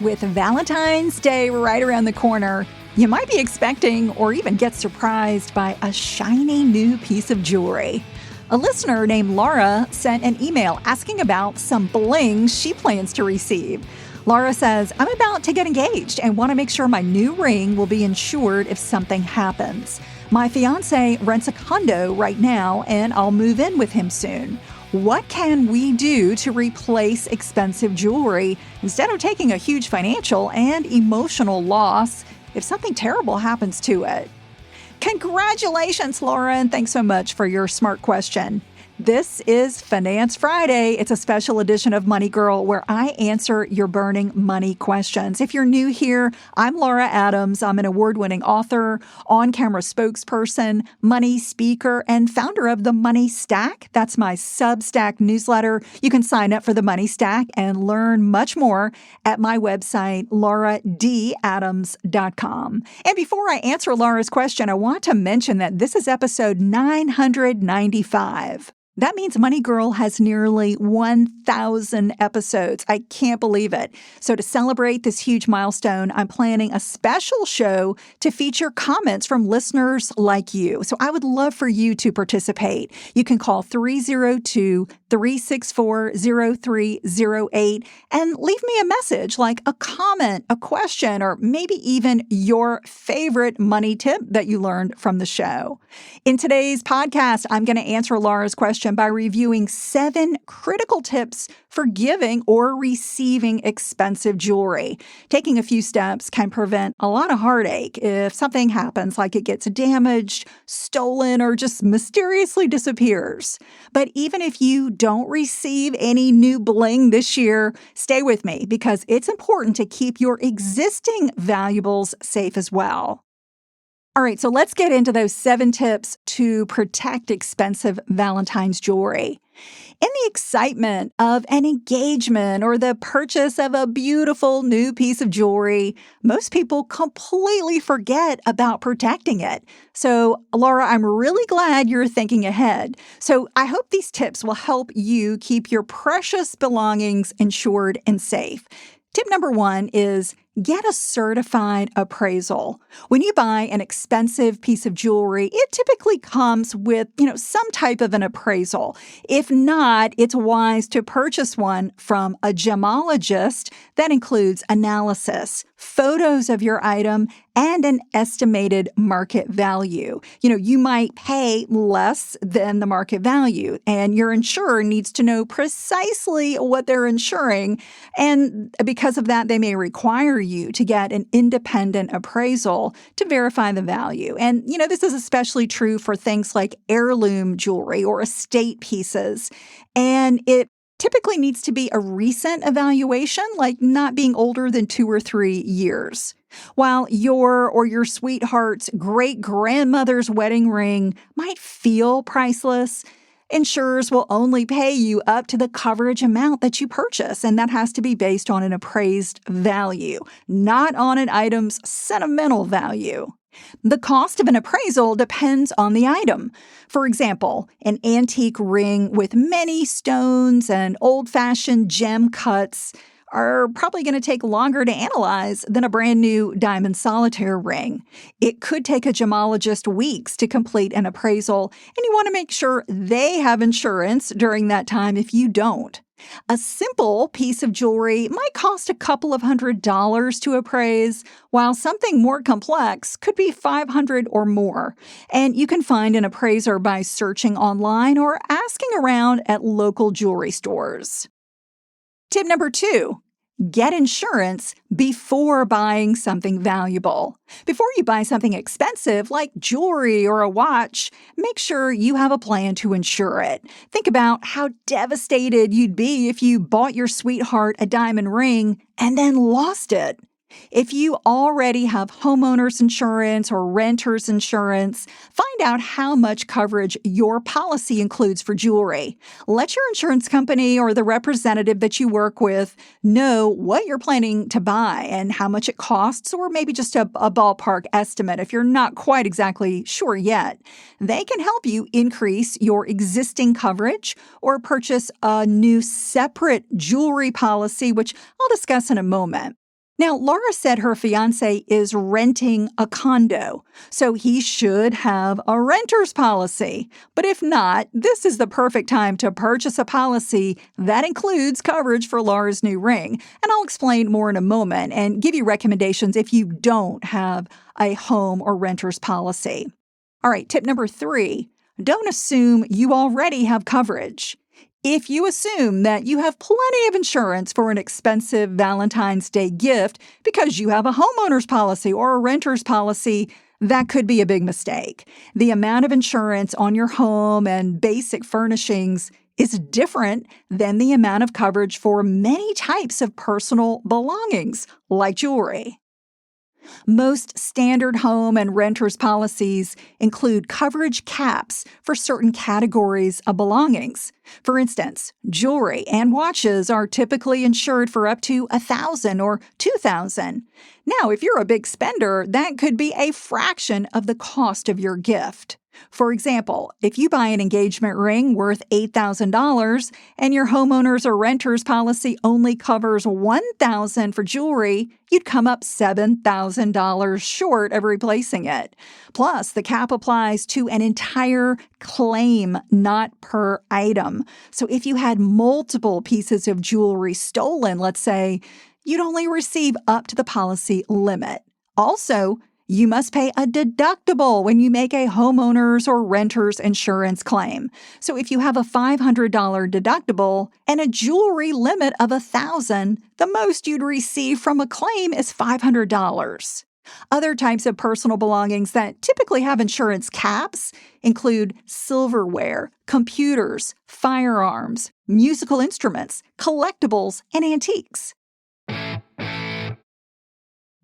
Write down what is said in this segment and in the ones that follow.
With Valentine's Day right around the corner, you might be expecting or even get surprised by a shiny new piece of jewelry. A listener named Laura sent an email asking about some bling she plans to receive. Laura says, I'm about to get engaged and want to make sure my new ring will be insured if something happens. My fiance rents a condo right now and I'll move in with him soon. What can we do to replace expensive jewelry instead of taking a huge financial and emotional loss if something terrible happens to it? Congratulations, Laura, and thanks so much for your smart question. This is Finance Friday. It's a special edition of Money Girl where I answer your burning money questions. If you're new here, I'm Laura Adams. I'm an award-winning author, on-camera spokesperson, money speaker, and founder of The Money Stack. That's my Substack newsletter. You can sign up for The Money Stack and learn much more at my website, lauradadams.com. And before I answer Laura's question, I want to mention that this is episode 995. That means Money Girl has nearly 1,000 episodes. I can't believe it. So to celebrate this huge milestone, I'm planning a special show to feature comments from listeners like you. So I would love for you to participate. You can call 302-364-0308 and leave me a message like a comment, a question, or maybe even your favorite money tip that you learned from the show. In today's podcast, I'm going to answer Laura's question by reviewing 7 critical tips for giving or receiving expensive jewelry. Taking a few steps can prevent a lot of heartache if something happens, like it gets damaged, stolen, or just mysteriously disappears. But even if you don't receive any new bling this year, stay with me because it's important to keep your existing valuables safe as well. All right, so let's get into those 7 tips to protect expensive Valentine's jewelry. In the excitement of an engagement or the purchase of a beautiful new piece of jewelry, most people completely forget about protecting it. So, Laura, I'm really glad you're thinking ahead. So I hope these tips will help you keep your precious belongings insured and safe. Tip number 1 is get a certified appraisal. When you buy an expensive piece of jewelry, it typically comes with, some type of an appraisal. If not, it's wise to purchase one from a gemologist that includes analysis, photos of your item, and an estimated market value. You might pay less than the market value, and your insurer needs to know precisely what they're insuring. And because of that, they may require you to get an independent appraisal to verify the value. And, this is especially true for things like heirloom jewelry or estate pieces. And it typically needs to be a recent evaluation, like not being older than 2 or 3 years. While your or your sweetheart's great-grandmother's wedding ring might feel priceless, insurers will only pay you up to the coverage amount that you purchase, and that has to be based on an appraised value, not on an item's sentimental value. The cost of an appraisal depends on the item. For example, an antique ring with many stones and old-fashioned gem cuts are probably going to take longer to analyze than a brand new diamond solitaire ring. It could take a gemologist weeks to complete an appraisal, and you want to make sure they have insurance during that time if you don't. A simple piece of jewelry might cost a couple of $100s to appraise, while something more complex could be $500 or more. And you can find an appraiser by searching online or asking around at local jewelry stores. Tip number 2. Get insurance before buying something valuable. Before you buy something expensive like jewelry or a watch, make sure you have a plan to insure it. Think about how devastated you'd be if you bought your sweetheart a diamond ring and then lost it. If you already have homeowners insurance or renter's insurance, find out how much coverage your policy includes for jewelry. Let your insurance company or the representative that you work with know what you're planning to buy and how much it costs, or maybe just a ballpark estimate if you're not quite exactly sure yet. They can help you increase your existing coverage or purchase a new separate jewelry policy, which I'll discuss in a moment. Now, Laura said her fiance is renting a condo, so he should have a renter's policy. But if not, this is the perfect time to purchase a policy that includes coverage for Laura's new ring. And I'll explain more in a moment and give you recommendations if you don't have a home or renter's policy. All right, tip number 3, don't assume you already have coverage. If you assume that you have plenty of insurance for an expensive Valentine's Day gift because you have a homeowner's policy or a renter's policy, that could be a big mistake. The amount of insurance on your home and basic furnishings is different than the amount of coverage for many types of personal belongings, like jewelry. Most standard home and renters policies include coverage caps for certain categories of belongings. For instance, jewelry and watches are typically insured for up to $1,000 or $2,000. Now, if you're a big spender, that could be a fraction of the cost of your gift. For example, if you buy an engagement ring worth $8,000 and your homeowner's or renter's policy only covers $1,000 for jewelry, you'd come up $7,000 short of replacing it. Plus, the cap applies to an entire claim, not per item. So if you had multiple pieces of jewelry stolen, let's say, you'd only receive up to the policy limit. Also, you must pay a deductible when you make a homeowner's or renter's insurance claim. So if you have a $500 deductible and a jewelry limit of $1,000, the most you'd receive from a claim is $500. Other types of personal belongings that typically have insurance caps include silverware, computers, firearms, musical instruments, collectibles, and antiques.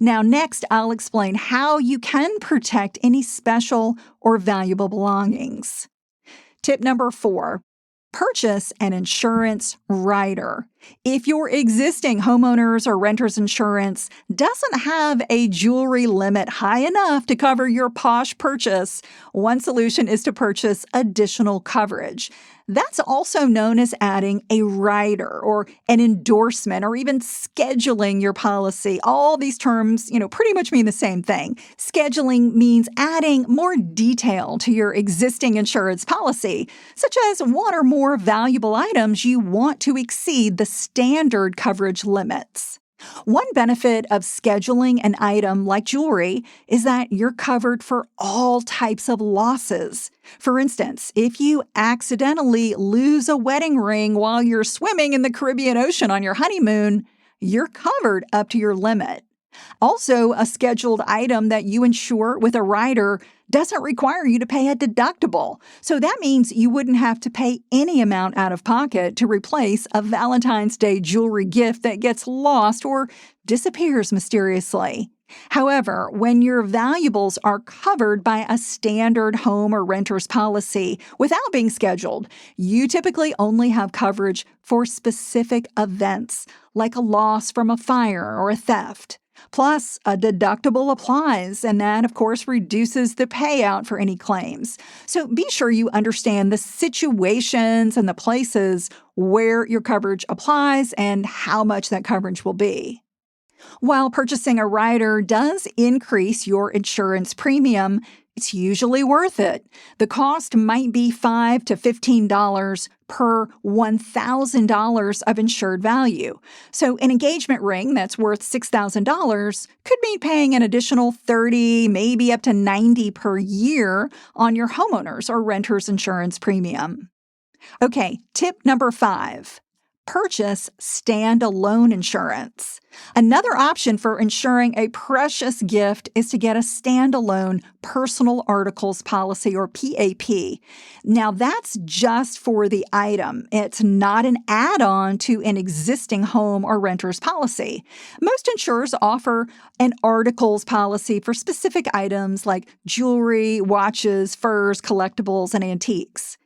Now, next, I'll explain how you can protect any special or valuable belongings. Tip number 4, purchase an insurance rider. If your existing homeowner's or renter's insurance doesn't have a jewelry limit high enough to cover your posh purchase, one solution is to purchase additional coverage. That's also known as adding a rider or an endorsement or even scheduling your policy. All these terms, pretty much mean the same thing. Scheduling means adding more detail to your existing insurance policy, such as one or more valuable items you want to exceed the standard coverage limits. One benefit of scheduling an item like jewelry is that you're covered for all types of losses. For instance, if you accidentally lose a wedding ring while you're swimming in the Caribbean Ocean on your honeymoon, you're covered up to your limit. Also, a scheduled item that you insure with a rider doesn't require you to pay a deductible. So that means you wouldn't have to pay any amount out of pocket to replace a Valentine's Day jewelry gift that gets lost or disappears mysteriously. However, when your valuables are covered by a standard home or renter's policy without being scheduled, you typically only have coverage for specific events, like a loss from a fire or a theft. Plus, a deductible applies, and that, of course, reduces the payout for any claims. So be sure you understand the situations and the places where your coverage applies and how much that coverage will be. While purchasing a rider does increase your insurance premium, it's usually worth it. The cost might be $5 to $15 per $1,000 of insured value. So an engagement ring that's worth $6,000 could mean paying an additional $30, maybe up to $90 per year on your homeowner's or renter's insurance premium. Okay, tip number 5. Purchase standalone insurance. Another option for insuring a precious gift is to get a standalone personal articles policy or PAP. Now, that's just for the item. It's not an add-on to an existing home or renter's policy. Most insurers offer an articles policy for specific items like jewelry, watches, furs, collectibles, and antiques.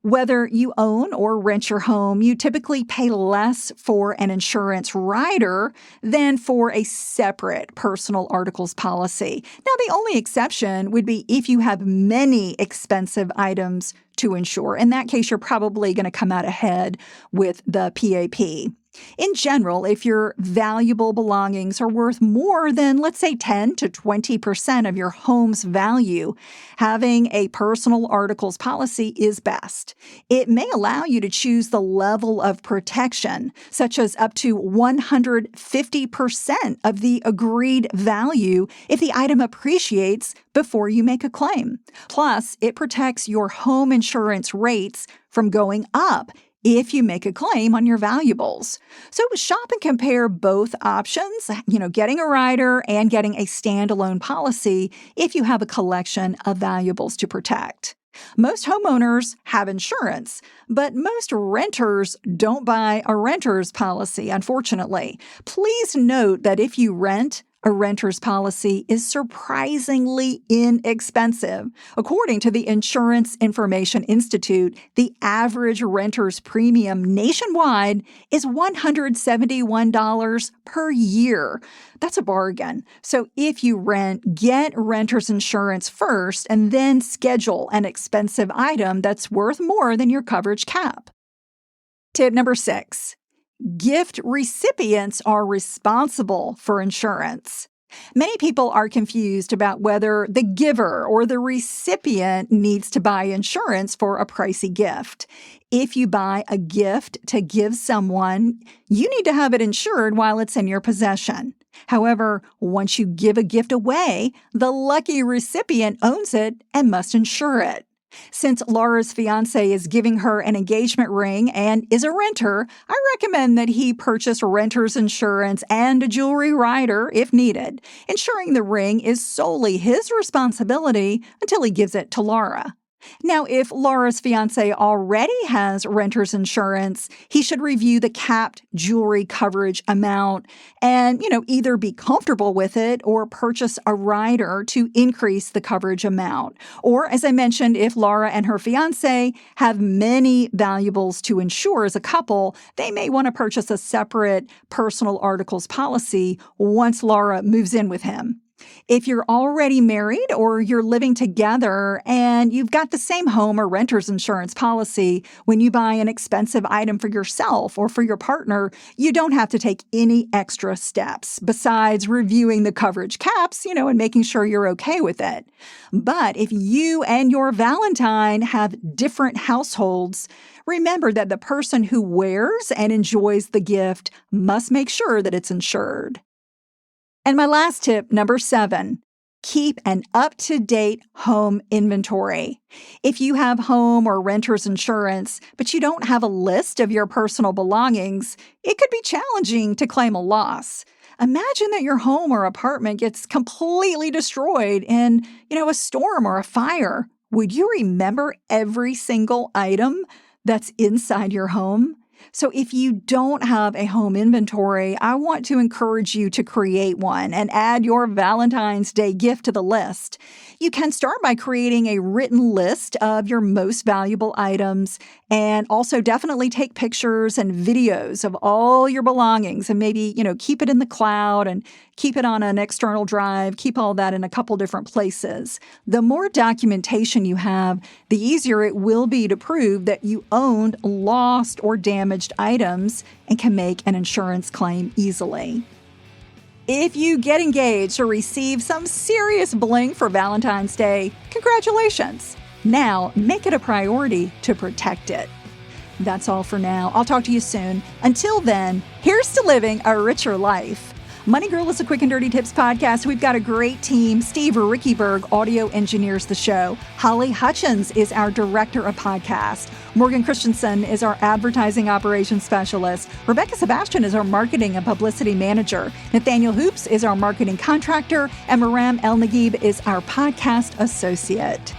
Whether you own or rent your home, you typically pay less for an insurance rider than for a separate personal articles policy. Now, the only exception would be if you have many expensive items to insure. In that case, you're probably going to come out ahead with the PAP. In general, if your valuable belongings are worth more than, let's say, 10 to 20% of your home's value, having a personal articles policy is best. It may allow you to choose the level of protection, such as up to 150% of the agreed value if the item appreciates before you make a claim. Plus, it protects your home insurance rates from going up if you make a claim on your valuables. So shop and compare both options, getting a rider and getting a standalone policy if you have a collection of valuables to protect. Most homeowners have insurance, but most renters don't buy a renter's policy, unfortunately. Please note that if you rent, a renter's policy is surprisingly inexpensive. According to the Insurance Information Institute, the average renter's premium nationwide is $171 per year. That's a bargain. So if you rent, get renter's insurance first and then schedule an expensive item that's worth more than your coverage cap. Tip number 6. Gift recipients are responsible for insurance. Many people are confused about whether the giver or the recipient needs to buy insurance for a pricey gift. If you buy a gift to give someone, you need to have it insured while it's in your possession. However, once you give a gift away, the lucky recipient owns it and must insure it. Since Laura's fiancé is giving her an engagement ring and is a renter, I recommend that he purchase renter's insurance and a jewelry rider if needed. Ensuring the ring is solely his responsibility until he gives it to Laura. Now, if Laura's fiancé already has renter's insurance, he should review the capped jewelry coverage amount and, either be comfortable with it or purchase a rider to increase the coverage amount. Or, as I mentioned, if Laura and her fiancé have many valuables to insure as a couple, they may want to purchase a separate personal articles policy once Laura moves in with him. If you're already married or you're living together and you've got the same home or renter's insurance policy, when you buy an expensive item for yourself or for your partner, you don't have to take any extra steps besides reviewing the coverage caps, and making sure you're okay with it. But if you and your Valentine have different households, remember that the person who wears and enjoys the gift must make sure that it's insured. And my last tip, number 7, keep an up-to-date home inventory. If you have home or renter's insurance, but you don't have a list of your personal belongings, it could be challenging to claim a loss. Imagine that your home or apartment gets completely destroyed in, a storm or a fire. Would you remember every single item that's inside your home? So if you don't have a home inventory, I want to encourage you to create one and add your Valentine's Day gift to the list. You can start by creating a written list of your most valuable items and also definitely take pictures and videos of all your belongings and maybe, keep it in the cloud and keep it on an external drive, keep all that in a couple different places. The more documentation you have, the easier it will be to prove that you owned lost or damaged items and can make an insurance claim easily. If you get engaged or receive some serious bling for Valentine's Day, congratulations! Now, make it a priority to protect it. That's all for now. I'll talk to you soon. Until then, here's to living a richer life. Money Girl is a quick and dirty tips podcast. We've got a great team. Steve Rickyberg audio engineers the show. Holly Hutchins is our director of podcast. Morgan Christensen is our advertising operations specialist. Rebecca Sebastian is our marketing and publicity manager. Nathaniel Hoops is our marketing contractor. And Maram El Naguib is our podcast associate.